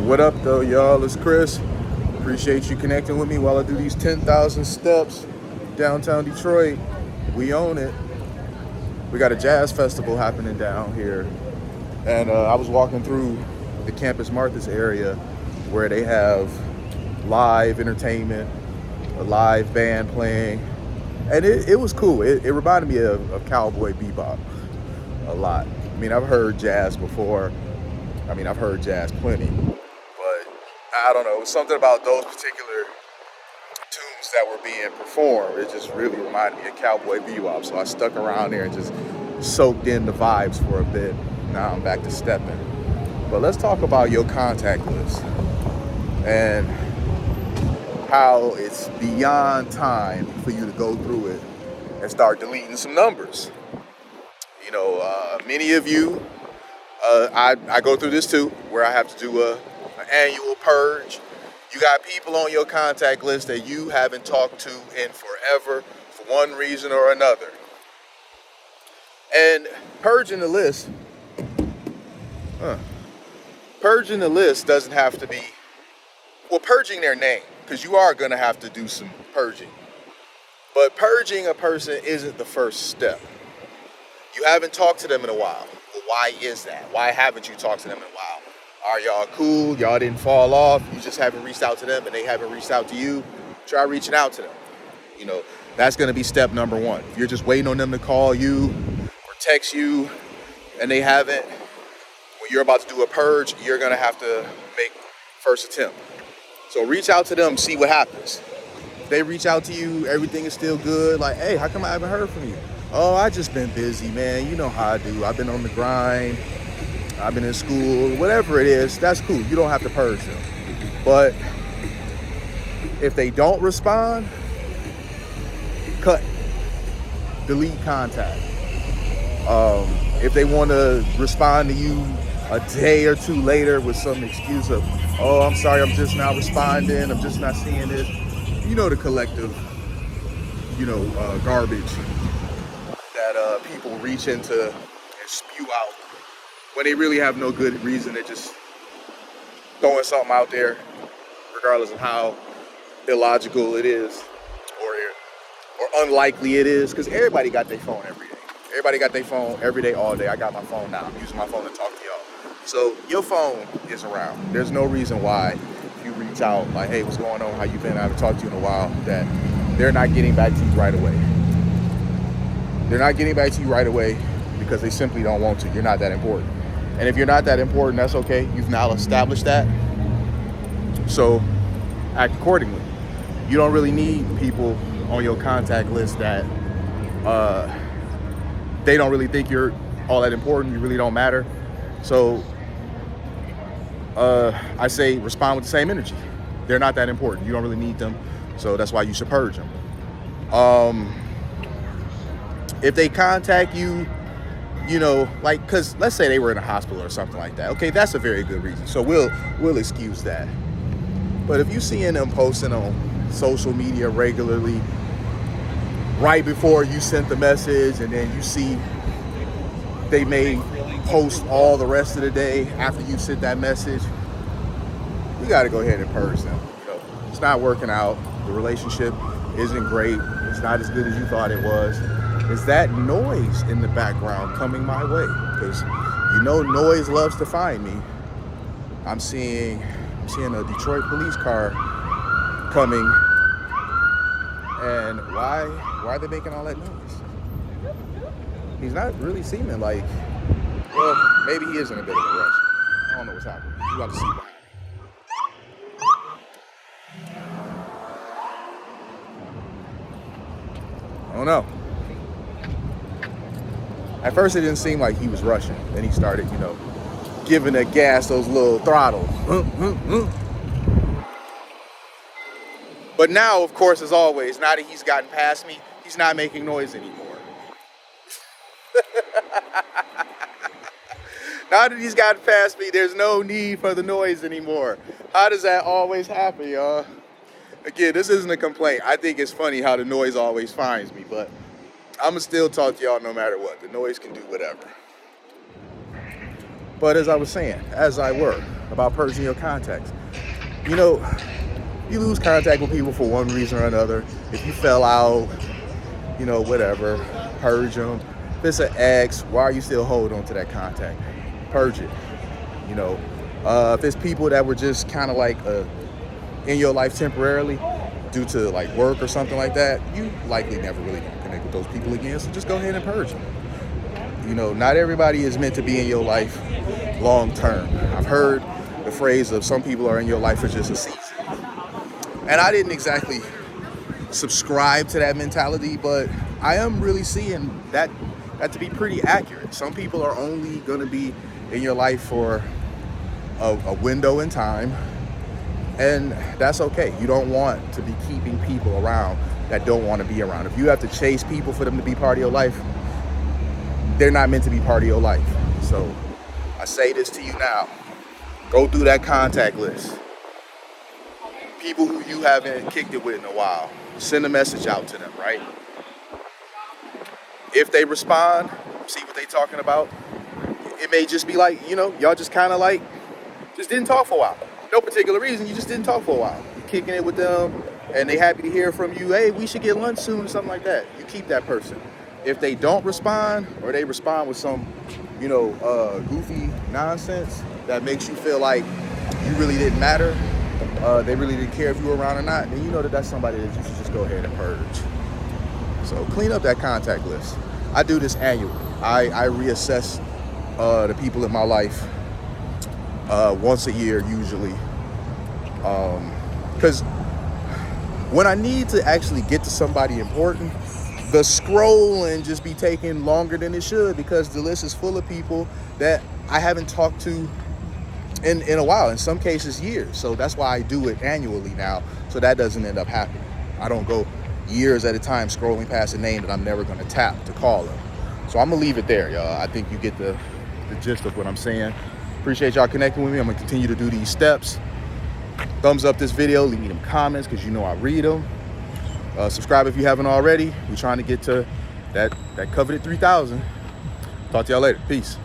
What up, though, y'all? It's Chris. Appreciate you connecting with me while I do these 10,000 steps downtown Detroit. We own it. We got a jazz festival happening down here. And I was walking through the Campus Martis area where they have live entertainment, a live band playing. And it was cool. It reminded me of Cowboy Bebop a lot. I mean, I've heard jazz before. I've heard jazz plenty. But I don't know, it was something about those particular tunes that were being performed. It just really reminded me of Cowboy Bebop. So I stuck around there and just soaked in the vibes for a bit. Now I'm back to stepping. But let's talk about your contact list and how it's beyond time for you to go through it and start deleting some numbers. Many of you, I go through this too, where I have to do an annual purge. You got people on your contact list that you haven't talked to in forever for one reason or another. And purging the list doesn't have to be, purging their name, because you are going to have to do some purging. But purging a person isn't the first step. You haven't talked to them in a while. Well, why is that? Why haven't you talked to them in a while? Are y'all cool? Y'all didn't fall off? You just haven't reached out to them and they haven't reached out to you? Try reaching out to them. That's going to be step number one. If you're just waiting on them to call you or text you and they haven't, when you're about to do a purge, you're going to have to make first attempt. So reach out to them, see what happens. If they reach out to you, everything is still good. Like, hey, how come I haven't heard from you? Oh, I just been busy, man. You know how I do. I've been on the grind. I've been in school. Whatever it is, that's cool. You don't have to purge them. But if they don't respond, cut. Delete contact. If they want to respond to you a day or two later with some excuse of, oh, I'm sorry, I'm just not responding. I'm just not seeing this. The collective, garbage that people reach into and spew out when they really have no good reason. They're just throwing something out there, regardless of how illogical it is or unlikely it is, because everybody got their phone every day. Everybody got their phone every day, all day. I got my phone now. I'm using my phone to talk to y'all. So your phone is around. There's no reason why if you reach out, like, hey, what's going on? How you been? I haven't talked to you in a while, that they're not getting back to you right away. They're not getting back to you right away because they simply don't want to. You're not that important. And if you're not that important, that's okay. You've now established that. So act accordingly. You don't really need people on your contact list that they don't really think you're all that important. You really don't matter. So I say respond with the same energy. They're not that important. You don't really need them. So that's why you should purge them. If they contact you, because let's say they were in a hospital or something like that. Okay, that's a very good reason. So we'll excuse that. But if you're seeing them posting on social media regularly, right before you sent the message, and then you see they may post all the rest of the day after you sent that message, you got to go ahead and purge them. It's not working out. The relationship isn't great. It's not as good as you thought it was. Is that noise in the background coming my way? Because noise loves to find me. I'm seeing a Detroit police car coming. And why are they making all that noise? He's not really seeming like, maybe he is in a bit of a rush. I don't know what's happening. You got to see behind me. I don't know. At first, it didn't seem like he was rushing. Then he started, giving the gas those little throttles. But now, of course, as always, now that he's gotten past me, he's not making noise anymore. Now that he's gotten past me, there's no need for the noise anymore. How does that always happen, y'all? Again, this isn't a complaint. I think it's funny how the noise always finds me, but I'm going to still talk to y'all no matter what. The noise can do whatever. But as I was saying, as I were, about purging your contacts. You know, you lose contact with people for one reason or another. If you fell out, you know, whatever, purge them. If it's an ex, why are you still holding on to that contact? Purge it. You know, if it's people that were just kind of like in your life temporarily due to like work or something like that, you likely never really gonna connect with those people again. So just go ahead and purge them. You know, not everybody is meant to be in your life long term. I've heard the phrase of some people are in your life for just a season. And I didn't exactly subscribe to that mentality, but I am really seeing that to be pretty accurate. Some people are only going to be in your life for a window in time, and that's okay. You don't want to be keeping people around that don't want to be around. If you have to chase people for them to be part of your life, they're not meant to be part of your life. So I say this to you now. Go through that contact list. People who you haven't kicked it with in a while. Send a message out to them, right? If they respond, see what they talking about. It may just be like, you know, y'all just kind of like, just didn't talk for a while. No particular reason, you just didn't talk for a while. You're kicking it with them, and they happy to hear from you. Hey, we should get lunch soon, or something like that. You keep that person. If they don't respond, or they respond with some, you know, goofy nonsense that makes you feel like you really didn't matter, they really didn't care if you were around or not, then you know that that's somebody that you should just go ahead and purge. So clean up that contact list. I do this annually. I reassess the people in my life once a year usually, because when I need to actually get to somebody important, the scrolling just be taking longer than it should, because the list is full of people that I haven't talked to in a while, in some cases years. So that's why I do it annually now, so that doesn't end up happening. I don't go years at a time scrolling past a name that I'm never going to tap to call them. So I'm gonna leave it there, y'all. I think you get the gist of what I'm saying. Appreciate y'all connecting with me. I'm gonna continue to do these steps. Thumbs up this video, leave me them comments, because you know I read them. Subscribe if you haven't already. We're trying to get to that coveted 3,000. Talk to y'all later. Peace.